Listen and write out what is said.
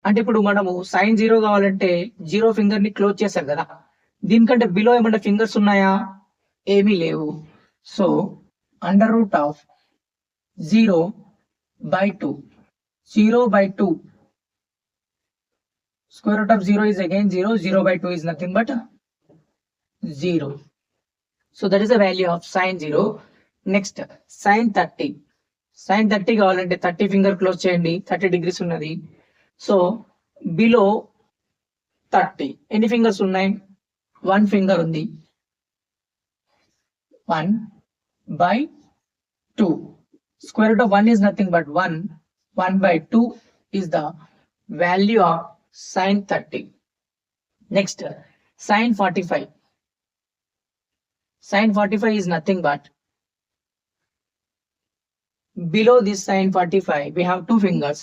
అంటే ఇప్పుడు మనము సైన్ 0 కావాలంటే 0 ఫింగర్ ని క్లోజ్ చేశారు కదా. దీనికంటే బిలో ఏమన్నా ఫింగర్స్ ఉన్నాయా? ఏమీ లేవు. So under root of 0/2. 0/2. Square root of 0 is again 0. 0/2 is nothing but 0. So that is the value of sine 0. Next sine 30. Sine 30 కావాలంటే 30 ఫింగర్ క్లోజ్ చేయండి. 30 degrees ఉన్నది. సో బిలో 30 ఎన్ని ఫింగర్స్ ఉన్నాయి? 1 ఫింగర్ ఉంది. 1/2. Square root of 1 is nothing but 1. 1/2 is the value of sine 30. Next sine 45. Sine 45 is nothing but below this sine 45 we have 2 fingers.